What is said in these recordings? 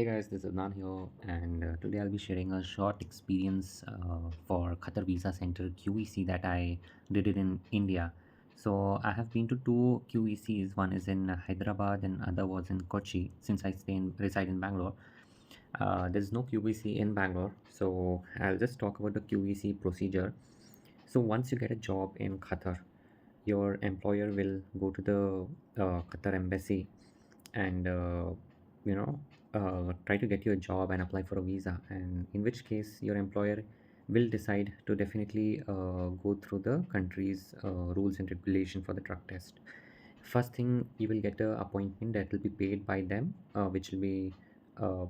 Hey guys, this is Nan here, and today I'll be sharing a short experience for Qatar Visa Center QVC that I did it in India. So I have been to two QVCs. One is in Hyderabad, and other was in Kochi. Since I reside in Bangalore, there's no QVC in Bangalore. So I'll just talk about the QVC procedure. So once you get a job in Qatar, your employer will go to the Qatar embassy and try to get you a job and apply for a visa, and in which case your employer will decide to definitely go through the country's rules and regulation for the drug test. First thing, you will get a appointment that will be paid by them, which will be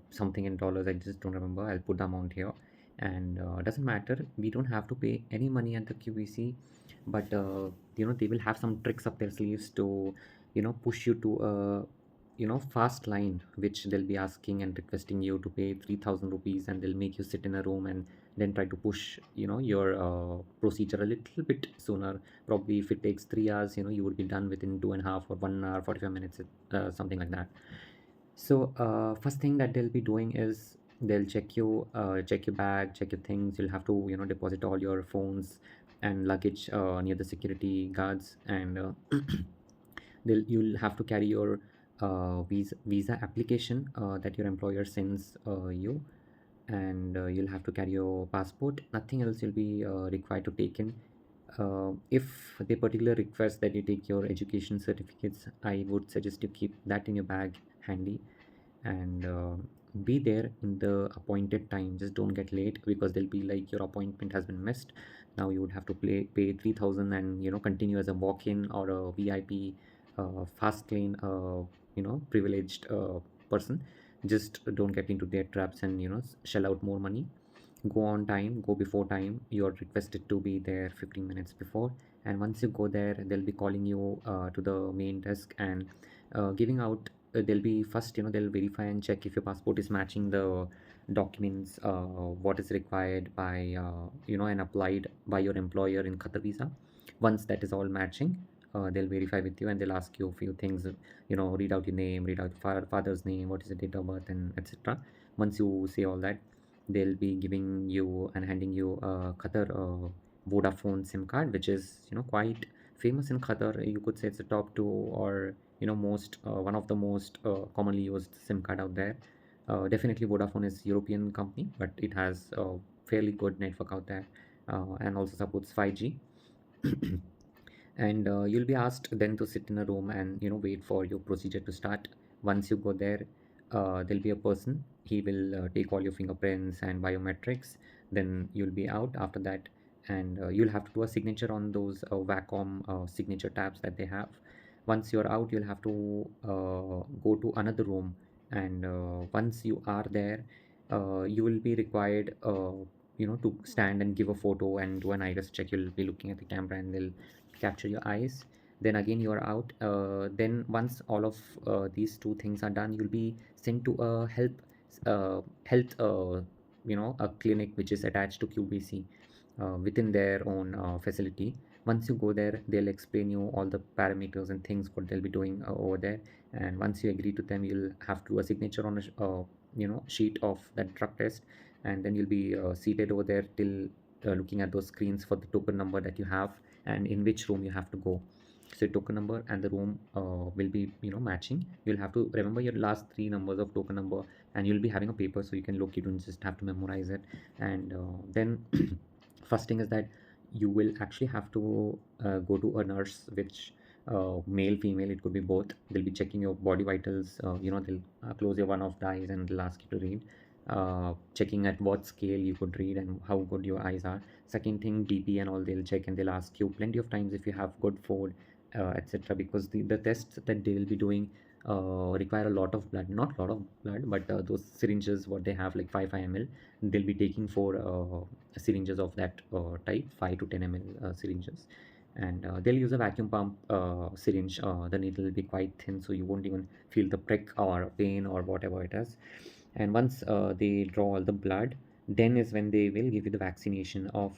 something in dollars. I just don't remember. I'll put the amount here. And doesn't matter, we don't have to pay any money at the QVC, but they will have some tricks up their sleeves to push you to a fast line, which they'll be asking and requesting you to pay 3000 rupees, and they'll make you sit in a room and then try to push your procedure a little bit sooner. Probably if it takes 3 hours, you would be done within 2.5 or 1 hour 45 minutes, something like that. So first thing that they'll be doing is they'll check your bag, check your things. You'll have to deposit all your phones and luggage near the security guards, and you'll have to carry your visa application that your employer sends you, and you'll have to carry your passport. Nothing else will be required to take in. If they particularly request that you take your education certificates, I would suggest you keep that in your bag handy, and be there in the appointed time. Just don't get late, because they'll be like your appointment has been missed. Now you would have to pay 3000 and continue as a walk-in or a VIP fast lane privileged person. Just don't get into their traps and shell out more money. Go on time, go before time. You're requested to be there 15 minutes before, and once you go there, they'll be calling you to the main desk and giving out they'll be first, they'll verify and check if your passport is matching the documents what is required by and applied by your employer in Qatar visa. Once that is all matching, they'll verify with you, and they'll ask you a few things. Read out your name, read out your father's name, what is the date of birth, and etc. Once you say all that, they'll be giving you and handing you a Qatar Vodafone SIM card, which is quite famous in Qatar. You could say it's a top two, or most one of the most commonly used SIM card out there. Definitely Vodafone is European company, but it has a fairly good network out there, and also supports 5G. And you'll be asked then to sit in a room and wait for your procedure to start. Once you go there, there'll be a person. He will take all your fingerprints and biometrics. Then you'll be out after that, and you'll have to do a signature on those Wacom signature tabs that they have. Once you're out, you'll have to go to another room, and once you are there, you will be required to stand and give a photo and do an iris check. You'll be looking at the camera, and they'll capture your eyes. Then again you are out. Then once all of these two things are done, you'll be sent to a health a clinic which is attached to QBC within their own facility. Once you go there, they'll explain you all the parameters and things what they'll be doing over there. And once you agree to them, you'll have to do a signature on a sheet of that drug test, and then you'll be seated over there till looking at those screens for the token number that you have and in which room you have to go. So token number and the room will be matching. You'll have to remember your last three numbers of token number, and you'll be having a paper so you can look. You don't just have to memorize it. And then first thing is that you will actually have to go to a nurse, which male female, it could be both. They'll be checking your body vitals. They'll close your one of the eyes and they'll ask you to read, checking at what scale you could read and how good your eyes are. Second thing, BP and all they'll check, and they'll ask you plenty of times if you have good food, etc. Because the tests that they will be doing require a lot of blood. Not a lot of blood, but those syringes what they have, like 5 ml, they'll be taking for syringes of that type, 5 to 10 ml syringes. And they'll use a vacuum pump syringe. The needle will be quite thin, so you won't even feel the prick or pain or whatever it is. And once they draw all the blood, then is when they will give you the vaccination of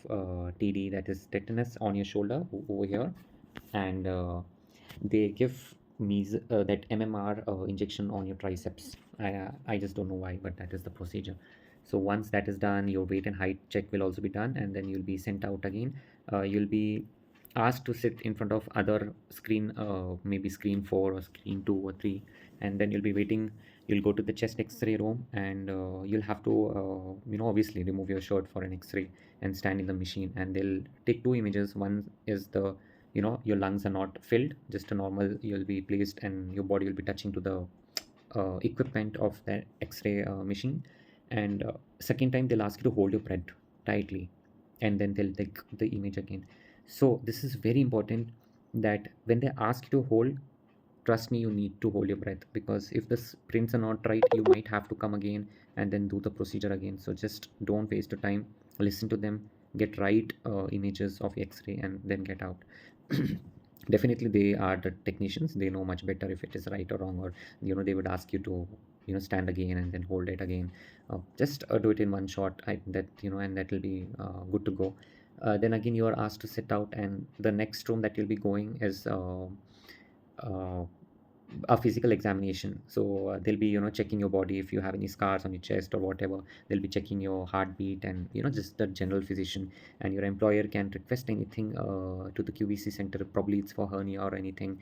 TD, that is tetanus, on your shoulder over here. And they give that MMR injection on your triceps. I just don't know why, but that is the procedure. So once that is done, your weight and height check will also be done, and then you'll be sent out again. You'll be asked to sit in front of other screen, maybe screen 4 or screen 2 or 3, and then you'll be waiting. You'll go to the chest X-ray room, and you'll have to, obviously remove your shirt for an X-ray and stand in the machine, and they'll take two images. One is the, your lungs are not filled, just a normal, you'll be placed and your body will be touching to the equipment of the X-ray machine. And second time they'll ask you to hold your breath tightly, and then they'll take the image again. So this is very important, that when they ask you to hold, trust me, you need to hold your breath, because if the prints are not right, you might have to come again and then do the procedure again. So just don't waste your time, listen to them, get right images of X-ray, and then get out. Definitely they are the technicians, they know much better if it is right or wrong, or they would ask you to stand again and then hold it again. Just do it in one shot, and that will be good to go. Then again you are asked to sit out, and the next room that you'll be going is uh, a physical examination. So they'll be checking your body, if you have any scars on your chest or whatever. They'll be checking your heartbeat, and just the general physician. And your employer can request anything to the QVC center, probably it's for hernia or anything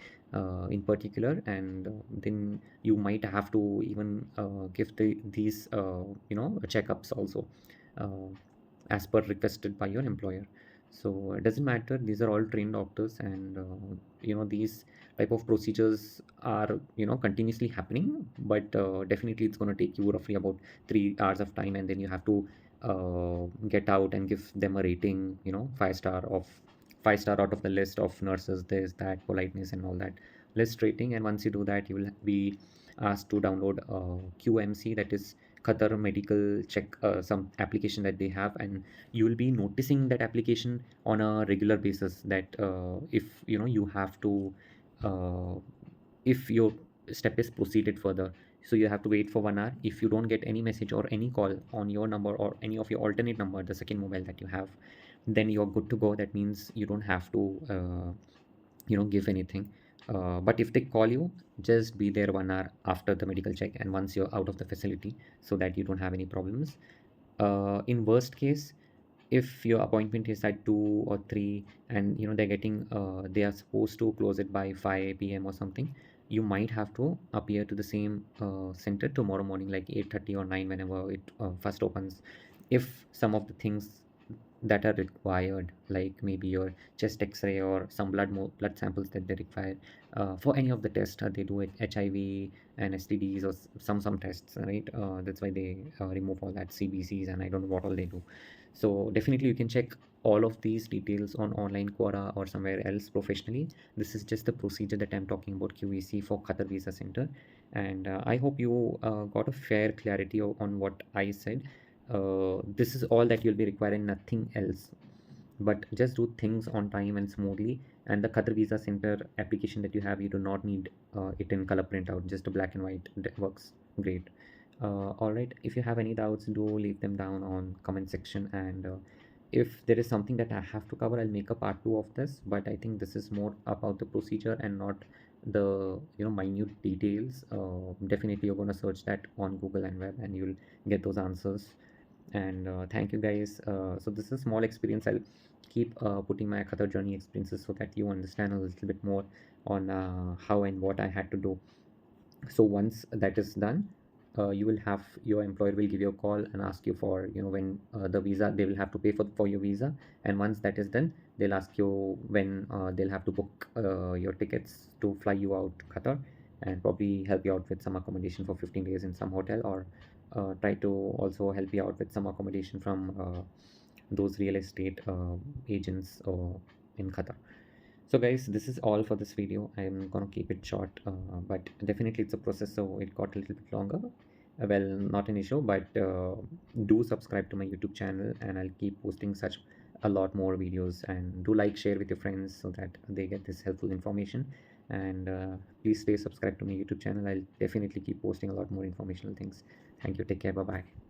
in particular. And then you might have to even give these checkups also, uh, as per requested by your employer. So it doesn't matter, these are all trained doctors, and these type of procedures are continuously happening. But definitely it's going to take you roughly about 3 hours of time, and then you have to get out and give them a rating, 5 star out of the list of nurses, this, that, politeness and all that list rating. And once you do that, you will be asked to download QMC, that is Qatar medical check, some application that they have. And you will be noticing that application on a regular basis, that if you have to, uh, if your step is proceeded further. So you have to wait for 1 hour. If you don't get any message or any call on your number or any of your alternate number, the second mobile that you have, then you're good to go. That means you don't have to give anything. But if they call you, just be there 1 hour after the medical check and once you're out of the facility, so that you don't have any problems. In worst case, if your appointment is at 2 or 3, and they are supposed to close it by 5 p.m. or something, you might have to appear to the same center tomorrow morning, like 8:30 or 9, whenever it first opens. If some of the things that are required, like maybe your chest X-ray or some blood samples that they require for any of the tests, they do it HIV and STDs, or some tests, right? That's why they remove all that CBCs, and I don't know what all they do. So definitely you can check all of these details on online Quora or somewhere else professionally. This is just the procedure that I'm talking about, QVC for Qatar Visa Center. And I hope you got a fair clarity on what I said. This is all that you'll be requiring, nothing else. But just do things on time and smoothly. And the Qatar Visa Center application that you have, you do not need it in color printout, just a black and white, that works great. All right, if you have any doubts, do leave them down on comment section. And if there is something that I have to cover, I'll make a part 2 of this. But I think this is more about the procedure and not the minute details. Definitely you're going to search that on Google and web, and you'll get those answers. And thank you guys. So this is small experience. I'll keep putting my Qatar journey experiences, so that you understand a little bit more on how and what I had to do. So once that is done, you will have, your employer will give you a call and ask you for, when the visa, they will have to pay for your visa. And once that is done, they'll ask you when they'll have to book your tickets to fly you out to Qatar, and probably help you out with some accommodation for 15 days in some hotel, or try to also help you out with some accommodation from those real estate agents in Qatar. So guys, this is all for this video. I'm gonna keep it short, but definitely it's a process, so it got a little bit longer. Well, not an issue, but do subscribe to my YouTube channel, and I'll keep posting such a lot more videos. And do like, share with your friends, so that they get this helpful information. And please stay subscribed to my YouTube channel. I'll definitely keep posting a lot more informational things. Thank you. Take care. Bye bye.